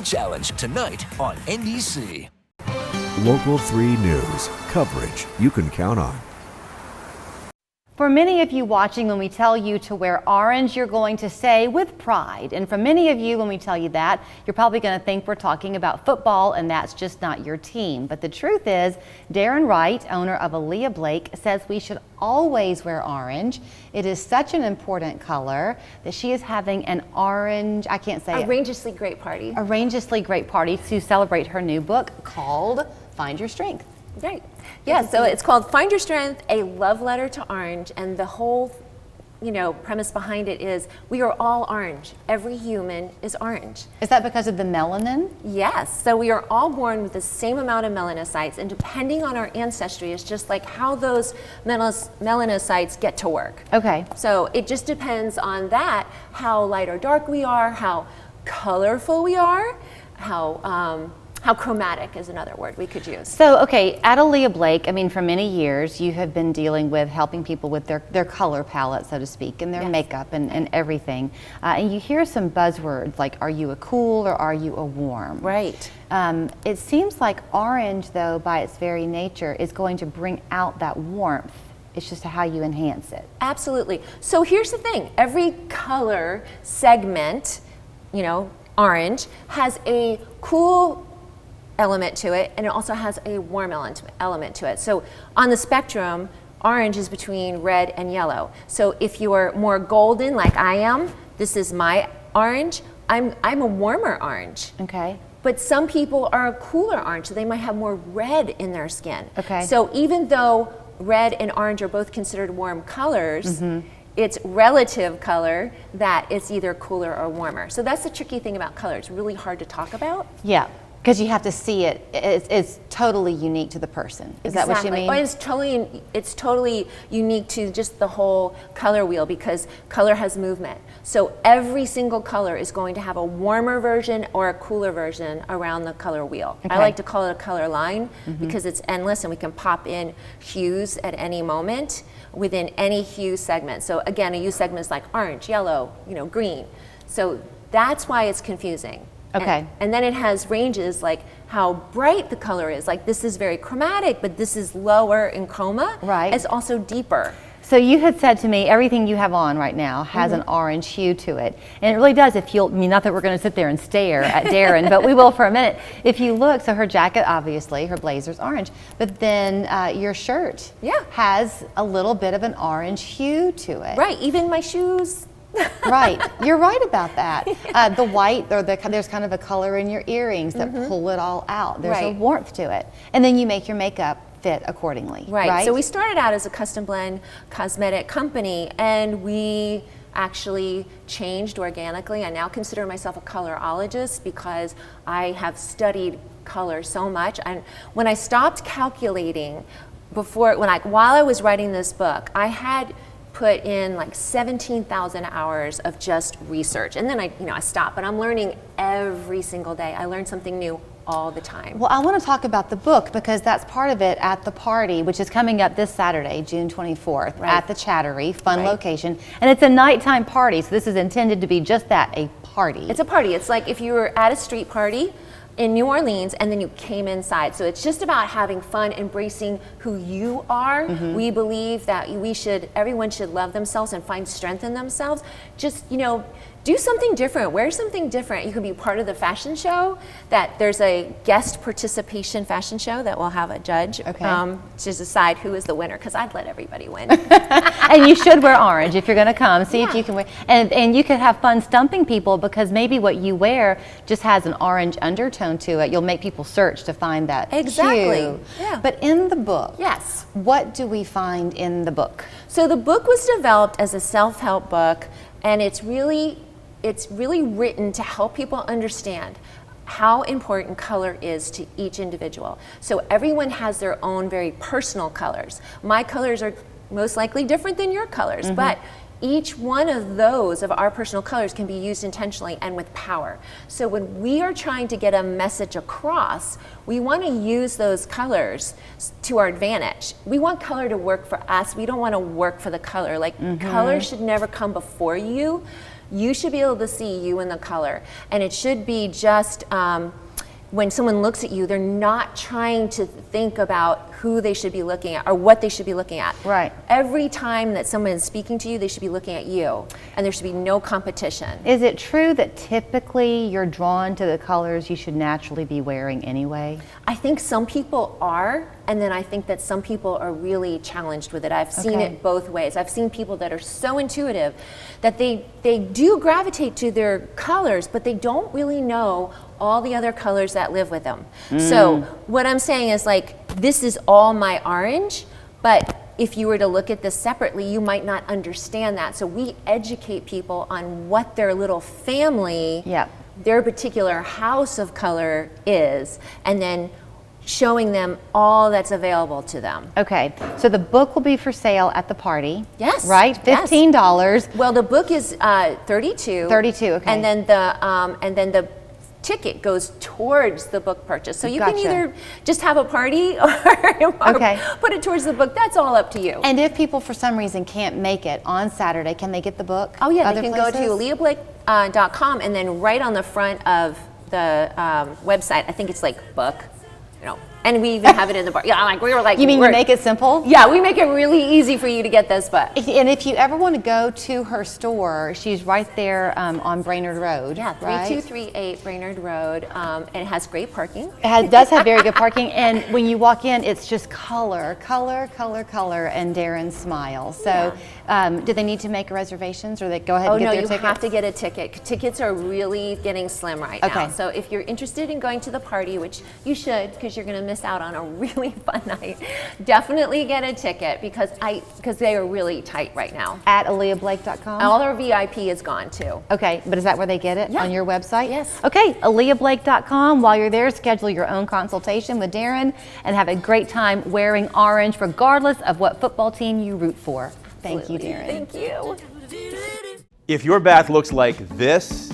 challenge tonight on NBC. Local 3 News, coverage you can count on. For many of you watching, when we tell you to wear orange, you're going to say with pride. And for many of you, when we tell you that, you're probably going to think we're talking about football, and that's just not your team. But the truth is, Darrin Wright, owner of Elea Blake, says we should always wear orange. It is such an important color that she is having an orange, I can't say it. Outrageously great party. Outrageously great party to celebrate her new book called Find Your Strength. Right. Yeah, so it's called Find Your Strength, a love letter to orange, and the whole, premise behind it is we are all orange. Every human is orange. Is that because of the melanin? Yes, so we are all born with the same amount of melanocytes, and depending on our ancestry, it's just like how those melanocytes get to work. Okay. So it just depends on that, how light or dark we are, how colorful we are, how chromatic is another word we could use. So, okay, at Elea Blake, for many years, you have been dealing with helping people with their color palette, so to speak, and their makeup and everything. And you hear some buzzwords like, are you a cool or are you a warm? Right. It seems like orange, though, by its very nature, is going to bring out that warmth. It's just how you enhance it. Absolutely. So here's the thing. Every color segment, orange, has a cool element to it, and it also has a warm element to it. So on the spectrum, orange is between red and yellow. So if you are more golden like I am, this is my orange, I'm a warmer orange. Okay. But some people are a cooler orange, so they might have more red in their skin. Okay. So even though red and orange are both considered warm colors, it's relative color that it's either cooler or warmer. So that's the tricky thing about color. It's really hard to talk about. Yeah. Because you have to see it. It's totally unique to the person. Is that what you mean? It's totally unique to just the whole color wheel, because color has movement. So every single color is going to have a warmer version or a cooler version around the color wheel. Okay. I like to call it a color line because it's endless, and we can pop in hues at any moment within any hue segment. So again, a hue segment is like orange, yellow, green. So that's why it's confusing. Okay. And then it has ranges like how bright the color is. Like this is very chromatic, but this is lower in chroma. Right. It's also deeper. So you had said to me, everything you have on right now has an orange hue to it. And it really does, not that we're going to sit there and stare at Darrin, but we will for a minute. If you look, so her jacket, obviously, her blazer's orange, but then your shirt has a little bit of an orange hue to it. Right, even my shoes. Right, you're right about that. The white, there's kind of a color in your earrings that pull it all out. There's a warmth to it. And then you make your makeup fit accordingly. Right, so we started out as a custom blend cosmetic company, and we actually changed organically. I now consider myself a colorologist because I have color so much. And when I stopped calculating while I was writing this book, I had put in like 17,000 hours of just research. And then I stopped, but I'm learning every single day. I learn something new all the time. Well, I want to talk about the book because that's part of it at the party, which is coming up this Saturday, June 24th, at the Chattery, fun location. And it's a nighttime party, so this is intended to be just that, a party. It's a party. It's like if you were at a street party in New Orleans and then you came inside. So it's just about having fun, embracing who you are. We believe that everyone should love themselves and find strength in themselves. Just, do something different, wear something different. You could be part of the fashion show, that there's a guest participation fashion show that will have a judge to decide who is the winner, because I'd let everybody win. And you should wear orange if you're going to come. See if you can wear, and you could have fun stumping people, because maybe what you wear just has an orange undertone to it. You'll make people search to find that hue. Yeah. But in the book, yes, what do we find in the book? So the book was developed as a self-help book, and it's really written to help people understand how important color is to each individual. So everyone has their own very personal colors. My colors are most likely different than your colors, but each one of those of our personal colors can be used intentionally and with power. So when we are trying to get a message across, we want to use those colors to our advantage. We want color to work for us. We don't want to work for the color. Like color should never come before you. You should be able to see you in the color. And it should be just, when someone looks at you, they're not trying to think about who they should be looking at or what they should be looking at. Right. Every time that someone is speaking to you, they should be looking at you, and there should be no competition. Is it true that typically you're drawn to the colors you should naturally be wearing anyway? I think some people are, and then I think that some people are really challenged with it. I've seen it both ways. I've seen people that are so intuitive that they do gravitate to their colors, but they don't really know all the other colors that live with them. So what I'm saying is, like, this is all my orange, but if you were to look at this separately, you might not understand that. So we educate people on what their little family, their particular house of color is, and then showing them all that's available to them. Okay, so the book will be for sale at the party. Yes. Right? $15. Well, the book is $32. $32, okay. And then the ticket goes towards the book purchase. So you can either just have a party or put it towards the book. That's all up to you. And if people for some reason can't make it on Saturday, can they get the book? Oh yeah, they can go to eleablake.com, and then right on the front of the website, I think it's like book, and we even have it in the bar. Yeah, we were like, you mean you make it simple? Yeah, we make it really easy for you to get this book. And if you ever want to go to her store, she's right there on Brainerd Road. Yeah, 3238 Brainerd Road, and it has great parking. It does have very good parking, and when you walk in, it's just color, and Darrin's smile. So, do they need to make reservations, or they go ahead and get their tickets? Oh no, you have to get a ticket. Tickets are really getting slim right now. So if you're interested in going to the party, which you should, because you're going to miss out on a really fun night, definitely get a ticket because they are really tight right now. At eleablake.com? All our VIP is gone too. Okay, but is that where they get it? On your website? Yes. Okay, eleablake.com. While you're there, schedule your own consultation with Darrin and have a great time wearing orange regardless of what football team you root for. Thank you, Darrin. Thank you. If your bath looks like this,